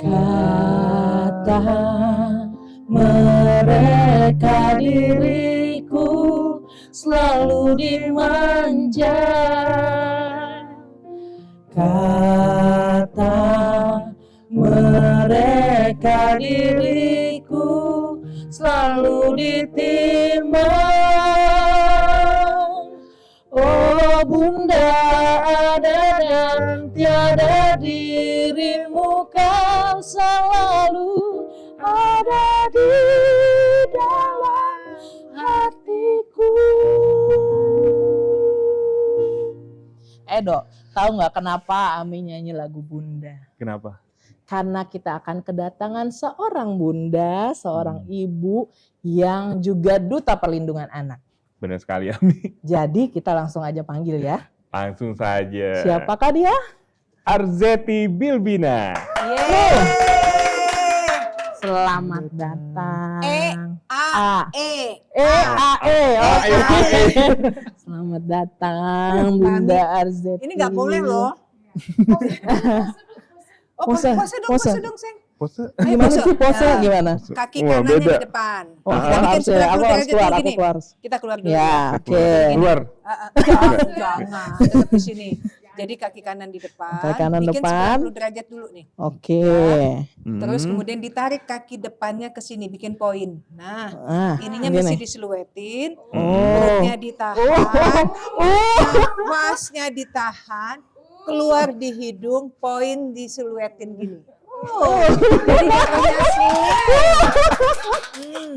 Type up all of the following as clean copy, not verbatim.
Kata mereka diriku selalu dimanja. Kata mereka diriku selalu ditimbang. Oh Bunda, ada dan tiada dirimu, kau selalu ada di dalam hatiku. Dok, tahu nggak kenapa Ami nyanyi lagu Bunda? Kenapa? Karena kita akan kedatangan seorang bunda, seorang ibu yang juga duta perlindungan anak. Benar sekali, Ami. Jadi kita langsung aja panggil ya. Langsung saja. Siapakah dia? Arzetti Bilbina. Selamat datang. A-E. Selamat datang Bunda Arzetti. Ini nggak boleh loh. Pose dong, Seng. Pose? Gimana sih pose? Gimana? Kaki Wah, kanannya beda. di depan. Oh, Kita bikin harus ya, aku harus keluar, aku keluar. Kita keluar dulu. Ya, oke. Keluar. Jangan, tetap di sini. Jadi kaki kanan di depan. Kaki kanan bikin depan. 90 derajat dulu nih. Oke. Terus kemudian ditarik kaki depannya ke sini, bikin poin. Nah, ininya gini. mesti disiluetin. Perutnya ditahan. Nafasnya ditahan. Keluar di hidung, poin disiluetin gini. Jadi jatuhnya sih.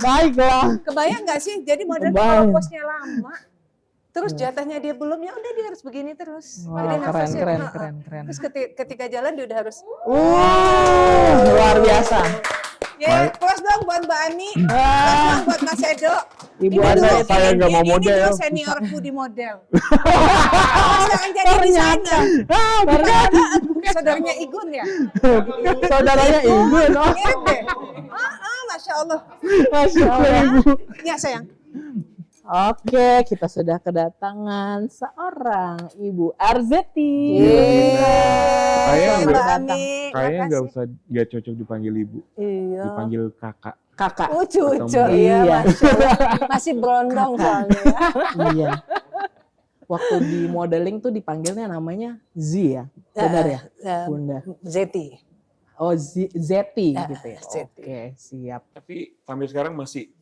Baiklah. Kebayang nggak sih? Jadi modelnya kalau posnya lama, terus jatahnya dia belum, ya udah dia harus begini terus. Wah, Jadi nafasnya, keren. Terus ketika jalan dia udah harus. Luar biasa. Ya, close dong buat Mbak Ani, close dong buat Mas Edo. Ibu Ini dulu, saya nggak mau ini model. dulu seniorku di model. Sekarang jadi desainer. Saudaranya Igun ya? Saudaranya Ibu. Mirip deh. Masya Allah. Masya Allah. Ya sayang. Oke, kita sudah kedatangan seorang Ibu Arzetti. Mbak Ani. Kayaknya nggak cocok dipanggil ibu. Iya. Dipanggil kakak. Kakak. Cucu, Iya. iya, Masya Allah. Masih berondong soalnya ya. Iya. Waktu di modeling tuh dipanggilnya namanya Z ya? Benar ya? Bunda. Zeti. Oh, Zeti gitu ya? Zeti. Oke, siap. Tapi sampai sekarang masih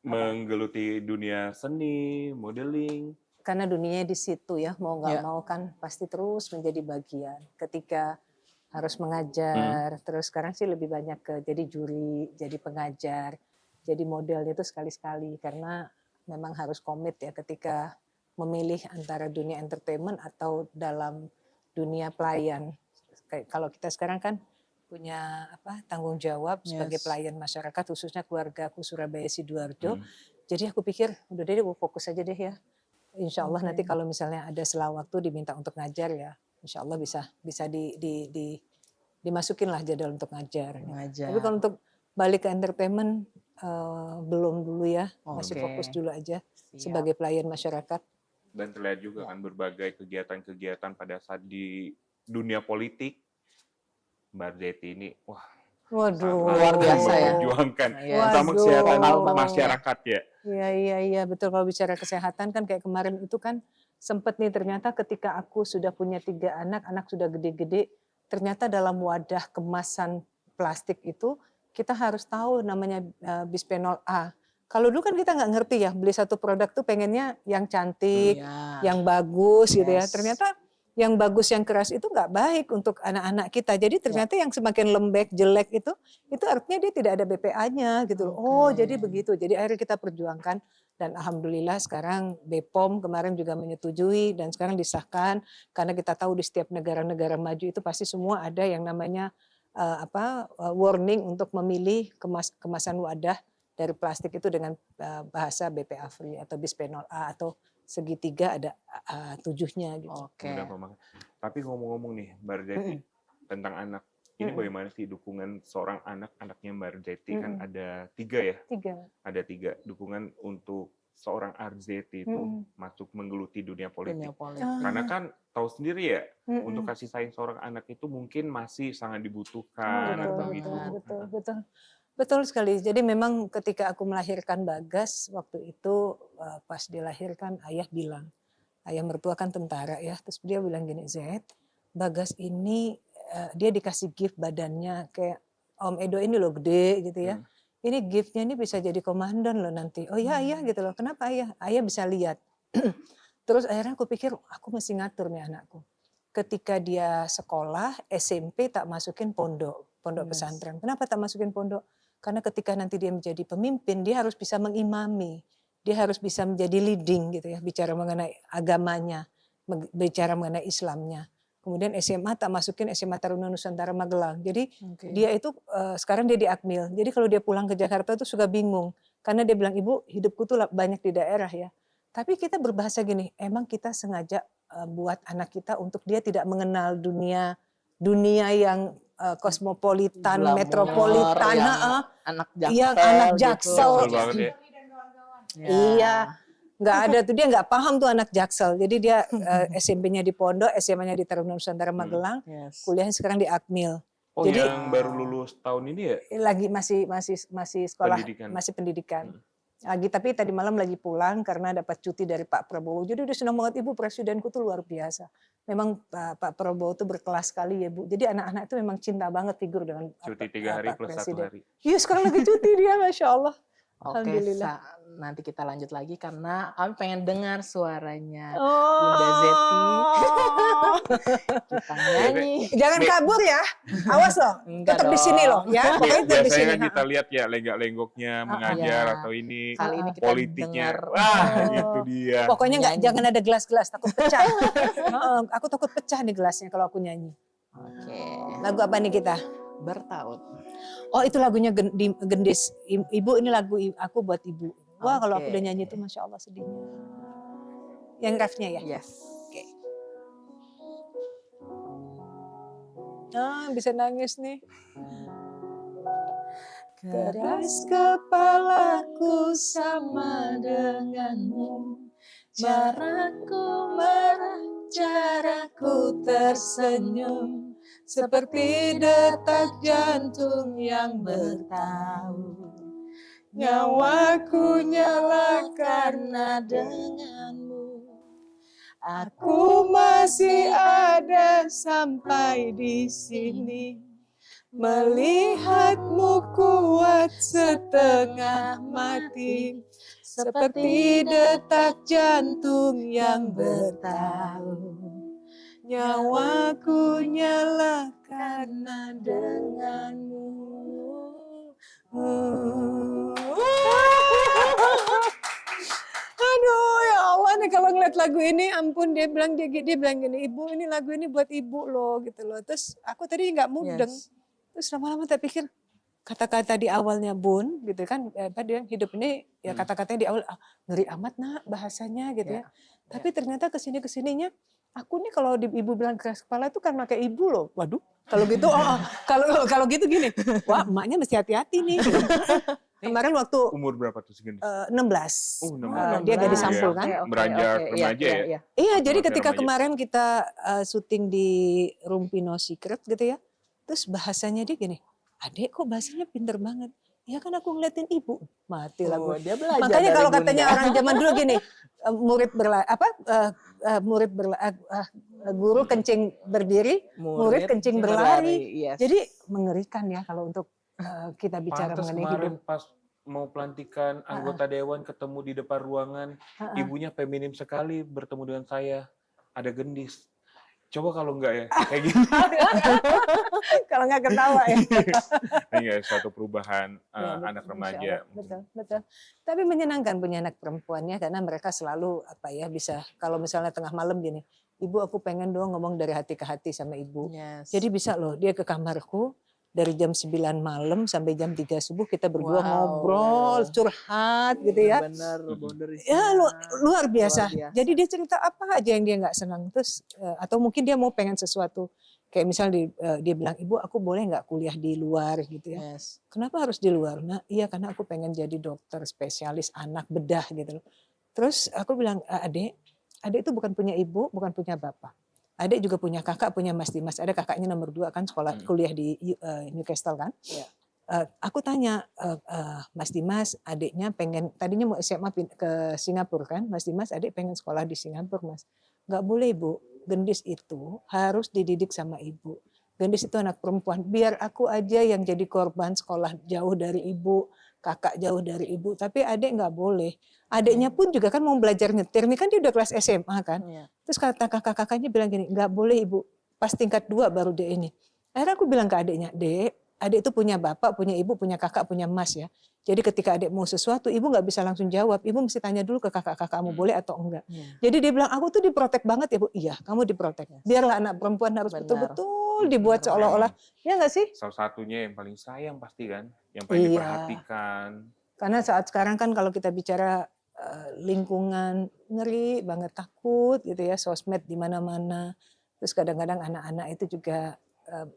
menggeluti dunia seni, modeling. Karena dunianya di situ ya, mau nggak mau kan pasti terus menjadi bagian. Ketika harus mengajar, terus sekarang sih lebih banyak ke jadi juri, jadi pengajar, jadi modelnya itu sekali-sekali. Karena memang harus komit ya ketika memilih antara dunia entertainment atau dalam dunia pelayan. Kayak kalau kita sekarang kan punya tanggung jawab sebagai pelayan masyarakat, khususnya keluargaku Surabaya Sidoarjo. Jadi aku pikir udah deh gue fokus aja deh ya. Insya Allah nanti kalau misalnya ada sela waktu diminta untuk ngajar ya, Insya Allah bisa dimasukin lah jadwal untuk ngajar. Tapi kalau untuk balik ke entertainment belum dulu ya, masih fokus dulu aja sebagai pelayan masyarakat. Dan terlihat juga kan berbagai kegiatan-kegiatan pada saat di dunia politik. Mbak Arzetti ini, luar biasa ya. Memperjuangkan terutama kesehatan masyarakat ya. Iya, betul. Kalau bicara kesehatan kan kayak kemarin itu kan sempet nih ternyata ketika aku sudah punya 3 anak sudah gede-gede, ternyata dalam wadah kemasan plastik itu kita harus tahu namanya bisphenol A. Kalau dulu kan kita nggak ngerti ya, beli satu produk tuh pengennya yang cantik, yang bagus gitu ya. Ternyata yang bagus, yang keras itu nggak baik untuk anak-anak kita. Jadi ternyata yang semakin lembek, jelek itu artinya dia tidak ada BPA-nya gitu. Oh jadi begitu. Jadi akhirnya kita perjuangkan dan alhamdulillah sekarang BPOM kemarin juga menyetujui dan sekarang disahkan karena kita tahu di setiap negara-negara maju itu pasti semua ada yang namanya warning untuk memilih kemasan wadah dari plastik itu dengan bahasa BPA free atau bisphenol A atau segitiga ada 7-nya gitu. Tapi ngomong-ngomong nih Mbak Arzetti tentang anak, ini bagaimana sih dukungan seorang anaknya Mbak Arzetti kan ada 3 ya? 3. Ada 3 dukungan untuk seorang Arzetti itu masuk menggeluti dunia politik? Dunia politik. Karena kan tahu sendiri ya, Mm-mm. untuk kasih sayang seorang anak itu mungkin masih sangat Oh, dibutuhkan benar atau banget. gitu. Betul sekali. Jadi memang ketika aku melahirkan Bagas waktu itu pas dilahirkan ayah mertua kan tentara ya, terus dia bilang gini, Z, Bagas ini dia dikasih gift badannya kayak Om Edo ini loh gede gitu ya. Ini giftnya ini bisa jadi komandan loh nanti. Oh ya ayah gitu loh. Kenapa ayah? Ayah bisa lihat. Terus akhirnya aku pikir aku mesti ngatur nih anakku. Ketika dia sekolah SMP tak masukin pondok pesantren. Kenapa tak masukin pondok? Karena ketika nanti dia menjadi pemimpin, dia harus bisa mengimami. Dia harus bisa menjadi leading gitu ya, bicara mengenai agamanya, bicara mengenai Islamnya. Kemudian SMA tak masukin SMA Taruna Nusantara Magelang. Jadi dia itu sekarang dia di Akmil. Jadi kalau dia pulang ke Jakarta itu suka bingung. Karena dia bilang, Ibu hidupku tuh banyak di daerah ya. Tapi kita berbahasa gini, emang kita sengaja buat anak kita untuk dia tidak mengenal dunia yang kosmopolitan, Glamor, metropolitan, anak jaksel, yang anak jaksel. Betul banget ya. Iya, nggak ada tuh, dia nggak paham tuh anak jaksel. Jadi dia SMP-nya di Pondok, SMA-nya di Taruna Nusantara Magelang, kuliahnya sekarang di Akmil. Oh, Jadi yang baru lulus tahun ini ya? lagi masih sekolah, Pendidikan. masih pendidikan. Lagi, tapi tadi malam lagi pulang karena dapat cuti dari Pak Prabowo. Jadi udah senang banget, Ibu presidenku tuh luar biasa. Memang Pak Prabowo tuh berkelas sekali ya Bu. Jadi anak-anak itu memang cinta banget figur dengan Cuti 3 hari Pak plus 1 Presiden. hari. Iya sekarang lagi cuti dia, Masya Allah. Oke, Alhamdulillah. nanti kita lanjut lagi karena kami pengen dengar suaranya Oh. Bunda Zeti. Kita nyanyi. Jangan kabur ya, awas loh. Enggak Tetap di sini dong. loh, ya. Pokoknya tetap di Biasanya sini. kan kita lihat ya lenggak-lenggoknya mengajar Iya. atau ini Kali ini kita politiknya. dengar. Wah, Oh. itu dia. Pokoknya Nyanyi. jangan ada gelas-gelas, takut pecah. Aku takut pecah nih gelasnya kalau aku nyanyi. Oke. Lagu apa nih kita? Bertaut. Oh itu lagunya Gendis. Ibu ini lagu aku buat ibu. Wah kalau aku Oke. udah nyanyi itu Masya Allah sedihnya. Yang refnya ya? Yes. Oke. Bisa nangis nih. Keras kepalaku sama denganmu, caraku merah, caraku tersenyum, seperti detak jantung yang bertaut. Nyawaku nyala karena denganmu. Aku masih ada sampai di sini. Melihatmu kuat setengah mati, seperti detak jantung yang bertaut. Nyawaku nyala karena denganmu. Aduh ya Allah nih kalau ngeliat lagu ini ampun dia bilang gini, Ibu ini lagu ini buat ibu loh gitu loh. Terus aku tadi nggak mudeng. Yes. Terus lama-lama tak pikir kata-kata di awalnya Bun gitu kan dia hidup ini ya kata-katanya di awal ngeri amat nak bahasanya gitu ya. Tapi ternyata kesininya aku nih kalau ibu bilang keras kepala itu karena kayak ibu loh. Waduh kalau gitu kalau gitu gini. Wah emaknya mesti hati-hati nih. Kemarin waktu Umur berapa tuh segini? 16. Oh, 16. Dia gadis Iya. sampul kan? Beranjak remaja ya? Iya, jadi Remaja. ketika kemarin kita syuting di Rumpino Secret gitu ya. Terus bahasanya dia gini, Adek kok bahasanya pinter banget. Ya kan aku ngeliatin ibu, mati lah gue. Dia belajar Makanya dari kalau Bunda. katanya orang zaman dulu gini, guru kencing berdiri, murid kencing berlari. Yes. Jadi mengerikan ya kalau untuk kita bicara Pantes mengenai kemarin hidup. pas mau pelantikan anggota dewan ketemu di depan ruangan, ibunya feminim sekali bertemu dengan saya, ada gendis. Coba kalau enggak ya, kayak gitu. Kalau nggak ketawa ya. Ini ya suatu perubahan Ya, betul, anak Masya remaja. Allah. Betul. Tapi menyenangkan punya anak perempuannya karena mereka selalu bisa kalau misalnya tengah malam gini, Ibu aku pengen dong ngomong dari hati ke hati sama Ibu. Yes. Jadi bisa loh dia ke kamarku dari jam 9 malam sampai jam 3 subuh kita berdua Wow. ngobrol, curhat gitu ya. Benar, boundaries-nya Ya luar biasa. luar biasa. Jadi dia cerita apa aja yang dia nggak senang terus atau mungkin dia mau pengen sesuatu kayak misal dia bilang, ibu aku boleh nggak kuliah di luar gitu ya. Yes. Kenapa harus di luar? Nah iya karena aku pengen jadi dokter spesialis anak bedah gitu loh. Terus aku bilang, adik itu bukan punya ibu, bukan punya bapak. Adik juga punya kakak, punya Mas Dimas. Ada kakaknya nomor 2 kan sekolah kuliah di Newcastle kan. Iya. Aku tanya Mas Dimas, adiknya pengen tadinya mau SMA ke Singapura kan, Mas Dimas adik pengen sekolah di Singapura Mas. Nggak boleh ibu, gendis itu harus dididik sama ibu. Gendis itu anak perempuan, biar aku aja yang jadi korban sekolah jauh dari ibu, kakak jauh dari ibu, tapi adik nggak boleh. Adiknya pun juga kan mau belajar nyetir, ini kan dia udah kelas SMA kan. Iya. Terus kata kakak-kakaknya bilang gini, nggak boleh ibu, pas tingkat 2 baru dia ini. Akhirnya aku bilang ke adiknya, Dek, adik itu punya bapak, punya ibu, punya kakak, punya mas ya. Jadi ketika adik mau sesuatu, ibu nggak bisa langsung jawab. Ibu mesti tanya dulu ke kakak-kakakmu boleh atau enggak. Jadi dia bilang, aku tuh diprotek banget ya bu. Iya, kamu diprotek. Biarlah anak perempuan harus Benar. betul-betul dibuat seolah-olah. Ya nggak sih? Salah satunya yang paling sayang pasti kan, yang Iya. paling diperhatikan. Karena saat sekarang kan kalau kita bicara lingkungan, ngeri banget, takut gitu ya, sosmed di mana-mana. Terus kadang-kadang anak-anak itu juga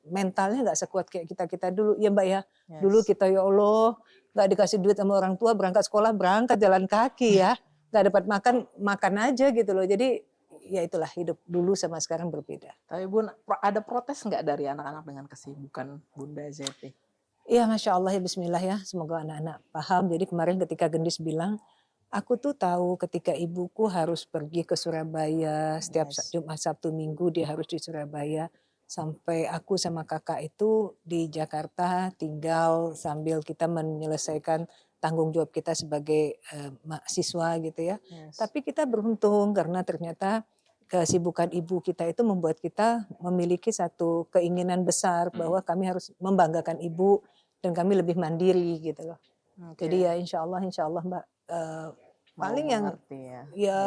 mentalnya nggak sekuat kayak kita dulu. Ya Mbak ya, Yes. dulu kita ya Allah nggak dikasih duit sama orang tua, berangkat sekolah berangkat jalan kaki ya, nggak dapat makan aja gitu loh. Jadi ya itulah hidup dulu sama sekarang berbeda. Tapi Bun, ada protes nggak dari anak-anak dengan kesibukan Bunda Zeti? Iya Masya Allah ya Bismillah ya, semoga anak-anak paham. Jadi kemarin ketika Gendis bilang, aku tuh tahu ketika ibuku harus pergi ke Surabaya, setiap Yes. Jumat Sabtu Minggu dia harus di Surabaya. Sampai aku sama kakak itu di Jakarta tinggal sambil kita menyelesaikan tanggung jawab kita sebagai mahasiswa gitu ya. Yes. Tapi kita beruntung karena ternyata kesibukan ibu kita itu membuat kita memiliki satu keinginan besar bahwa kami harus membanggakan ibu dan kami lebih mandiri gitu loh. Oke. Jadi ya insya Allah Mbak paling yang mengerti ya. ya Iya.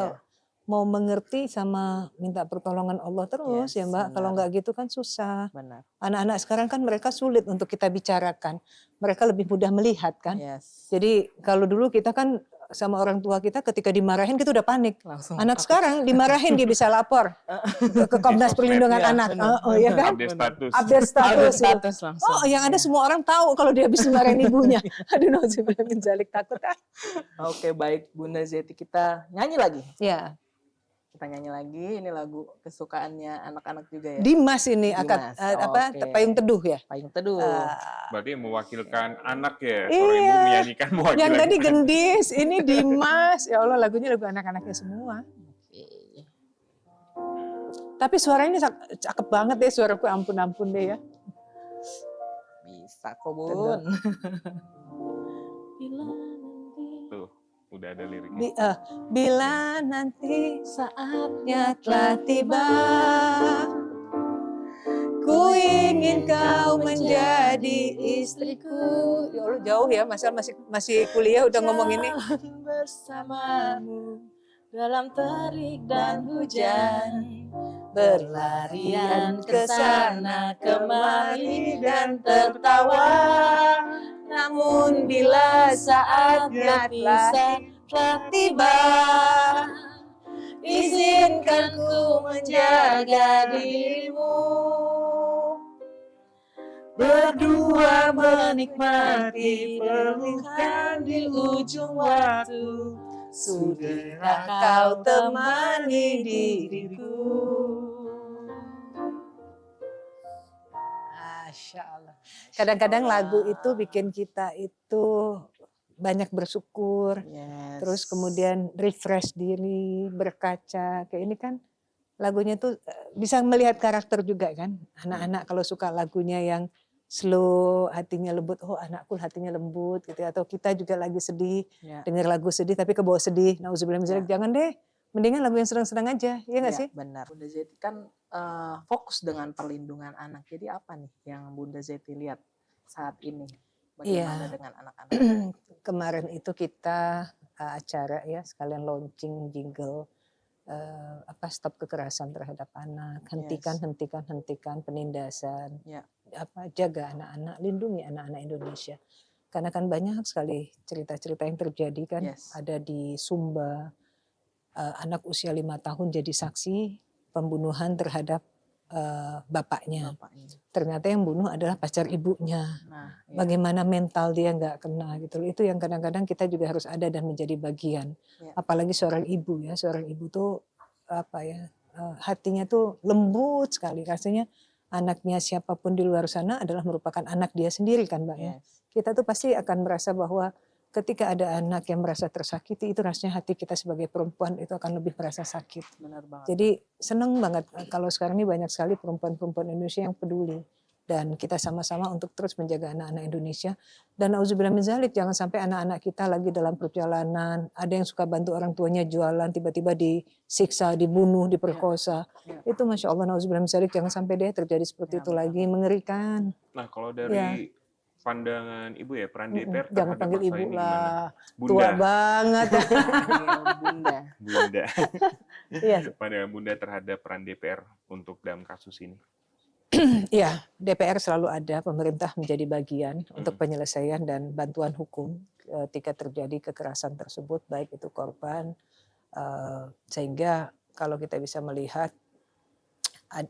mau mengerti sama minta pertolongan Allah terus Yes, ya Mbak. Kalau benar. nggak gitu kan susah. Benar. Anak-anak sekarang kan mereka sulit untuk kita bicarakan. Mereka lebih mudah melihat kan. Yes. Jadi kalau dulu kita kan sama orang tua kita ketika dimarahin kita udah panik. Langsung Anak takut. sekarang dimarahin dia bisa lapor ke Komnas Perlindungan Iya, Anak. benar, Oh ya kan? Update status. Update status. Update gitu. status langsung. Oh, yang ada Iya. semua orang tahu kalau dia habis dimarahin ibunya. Aduh, nauzubillah min dzalik, takut ah. Oke, baik Bunda Zeti, kita nyanyi lagi. Ya, Kita nyanyi lagi, ini lagu kesukaannya anak-anak juga ya. Dimas ini Dimas, oke. Payung Teduh ya. Payung Teduh. Berarti mewakilkan anak ya. Seorang ibu Iya. menyanyikan mewakilkan Yang tadi anak. Gendis, ini Dimas. Ya Allah, lagunya lagu anak-anaknya semua. Oke. Tapi suaranya cakep banget deh, suaraku ampun-ampun deh ya. Bisa kok Bun. Tuh, udah ada liriknya. Bila nanti Saatnya telah tiba, ku ingin kau menjadi istriku. Ya Allah jauh ya, masa masih kuliah udah ngomong ini. Jalan bersamamu dalam terik dan hujan, berlarian ke sana kemari dan tertawa. Namun bila saatnya pisah telah tiba, izinkan ku menjaga dirimu. Berdua menikmati pelukan di ujung waktu. Sudahkah kau temani diriku? Masya Allah. Kadang-kadang lagu itu bikin kita itu banyak bersyukur. Yes. Terus kemudian refresh diri, berkaca. Kayak ini kan lagunya tuh bisa melihat karakter juga kan. Anak-anak kalau suka lagunya yang slow, hatinya lembut. Oh anakku hatinya lembut gitu ya. Atau kita juga lagi sedih, Ya. denger lagu sedih tapi kebawa sedih. Nauzubillah min dzalik. Jangan deh. Mendingan lagu yang senang-senang aja. Iya nggak sih? Benar. Bunda Zeti kan fokus dengan perlindungan anak. Jadi apa nih yang Bunda Zeti lihat saat ini? Bagaimana dengan anak-anak? Kemarin itu kita acara ya sekalian launching jingle stop kekerasan terhadap anak, hentikan penindasan, Ya. jaga anak-anak, lindungi anak-anak Indonesia. Karena kan banyak sekali cerita-cerita yang terjadi kan, Yes. ada di Sumba anak usia 5 tahun jadi saksi pembunuhan terhadap bapaknya. Bapaknya. Ternyata yang bunuh adalah pacar ibunya. Nah, ya. Bagaimana mental dia nggak kena gitu loh. Itu yang kadang-kadang kita juga harus ada dan menjadi bagian. Ya. Apalagi seorang ibu ya, seorang ibu tuh apa ya, hatinya tuh lembut sekali. Rasanya anaknya siapapun di luar sana adalah merupakan anak dia sendiri kan Mbak ya. Yes. Kita tuh pasti akan merasa bahwa ketika ada anak yang merasa tersakiti, itu rasanya hati kita sebagai perempuan itu akan lebih merasa sakit. Benar banget. Jadi seneng banget kalau sekarang ini banyak sekali perempuan-perempuan Indonesia yang peduli. Dan kita sama-sama untuk terus menjaga anak-anak Indonesia. Dan auzubillah min dzalik, jangan sampai anak-anak kita lagi dalam perjalanan, ada yang suka bantu orang tuanya jualan, tiba-tiba disiksa, dibunuh, diperkosa. Ya. Itu Masya Allah, auzubillah min dzalik, jangan sampai deh terjadi seperti Ya, itu betul. lagi, mengerikan. Nah, kalau dari pandangan Ibu ya, peran DPR Jangan terhadap panggil masalah ibu ini lah, gimana? tua Bunda, banget. Bunda. Bunda. Iya, Pandangan Bunda terhadap peran DPR untuk dalam kasus ini. iya, DPR selalu ada, pemerintah menjadi bagian untuk penyelesaian dan bantuan hukum ketika terjadi kekerasan tersebut, baik itu korban, sehingga kalau kita bisa melihat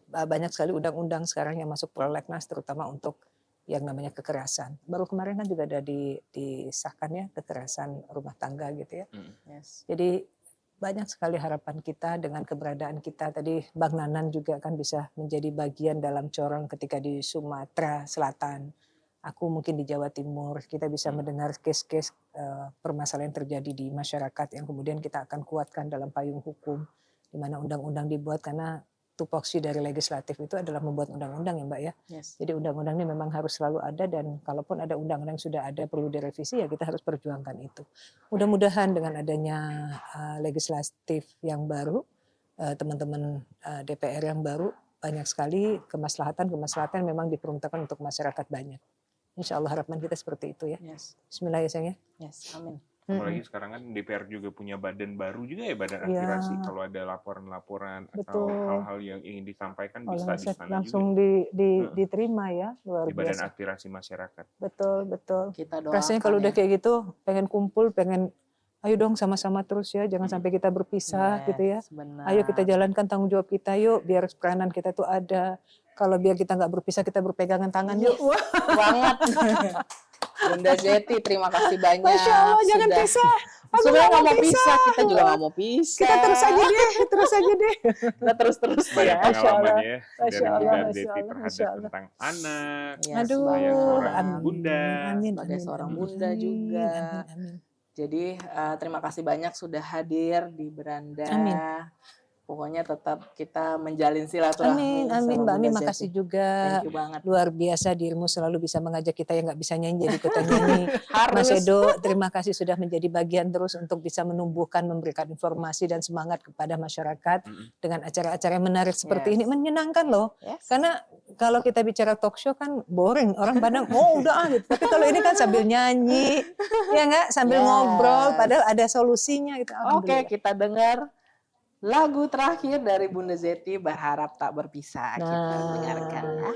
banyak sekali undang-undang sekarang yang masuk prolegnas terutama untuk yang namanya kekerasan. Baru kemarin kan juga ada disahkan ya kekerasan rumah tangga gitu ya. Yes. Jadi banyak sekali harapan kita dengan keberadaan kita. Tadi Bang Nanan juga kan bisa menjadi bagian dalam corong ketika di Sumatera Selatan. Aku mungkin di Jawa Timur. Kita bisa mendengar case-case permasalahan yang terjadi di masyarakat yang kemudian kita akan kuatkan dalam payung hukum. Di mana undang-undang dibuat karena tupoksi dari legislatif itu adalah membuat undang-undang ya Mbak ya. Yes. Jadi undang-undang ini memang harus selalu ada dan kalaupun ada undang-undang yang sudah ada perlu direvisi ya kita harus perjuangkan itu. Mudah-mudahan dengan adanya legislatif yang baru, teman-teman DPR yang baru, banyak sekali kemaslahatan memang diperuntukkan untuk masyarakat banyak. Insya Allah harapan kita seperti itu ya. Yes. Bismillah ya sayang ya. Yes. Amin. Apalagi sekarang kan DPR juga punya badan baru juga ya, badan Iya. aspirasi. Kalau ada laporan-laporan atau Betul. hal-hal yang ingin disampaikan bisa di sana Langsung juga. diterima ya, luar Di badan biasa. aspirasi masyarakat. Betul, betul. Kita doakan. Rasanya kalau udah ya. kayak gitu, pengen kumpul, ayo dong sama-sama terus ya, jangan sampai kita berpisah gitu ya. Benar. Ayo kita jalankan tanggung jawab kita yuk, biar peranan kita tuh ada. Kalau biar kita nggak berpisah, kita berpegangan tangan yuk. Wah, banget. Bunda Zeti, terima kasih banyak. Masya Allah, jangan Sudah- pisah. Aku Sudah nggak nggak mau pisah, kita juga nggak mau pisah. Kita terus aja deh, terus aja deh. Kita terus Banyak ya. Masya pengalaman Allah. ya Masya dari Allah, Bunda Masya Zeti Allah, Masya terhadap Allah. tentang anak. Ya, Aduh, sebagai seorang amin. bunda. Amin, Sebagai amin, seorang amin, bunda amin, juga. Amin, amin. Jadi terima kasih banyak sudah hadir di beranda. Amin. Pokoknya tetap kita menjalin silaturahmi. Amin, sama amin. Mbak Ami Bunda makasih Zeti. juga. Thank you banget. Luar biasa dirimu selalu bisa mengajak kita yang nggak bisa nyanyi jadi ikutan nyanyi. Harus. Mas Edo, terima kasih sudah menjadi bagian terus untuk bisa menumbuhkan, memberikan informasi dan semangat kepada masyarakat dengan acara-acara yang menarik seperti Yes. ini. Menyenangkan loh. Yes. Karena kalau kita bicara talk show kan boring. Orang pandang, oh udah ah gitu. Tapi kalau ini kan sambil nyanyi, ya nggak? Sambil Yes. ngobrol, padahal ada solusinya gitu. Oke, Alhamdulillah. kita dengar lagu terakhir dari Bunda Zeti, Berharap Tak Berpisah. Kita Nah. dengarkan ya.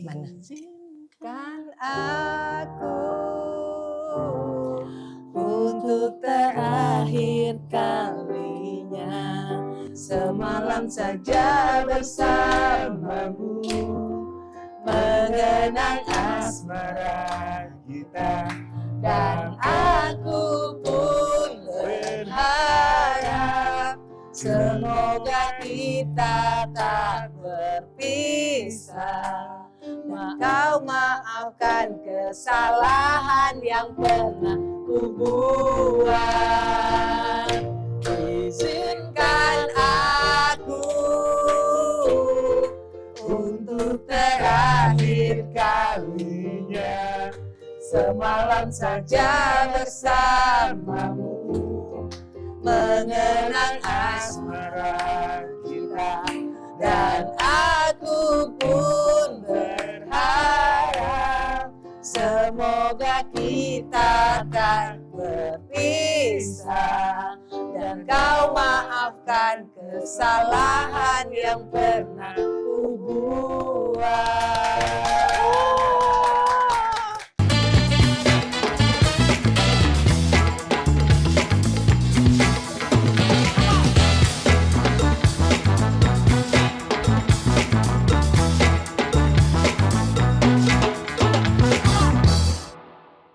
Mana? Izinkan Aku untuk terakhir kalinya semalam saja bersamamu mengenang asmara kita dan aku pun berharap semoga kita tak berpisah. Kau maafkan kesalahan yang pernah ku buat. Izinkan aku untuk terakhir kalinya semalam saja bersamamu mengenang asmara kita dan aku pun berharap semoga kita tak berpisah dan kau maafkan kesalahan yang pernah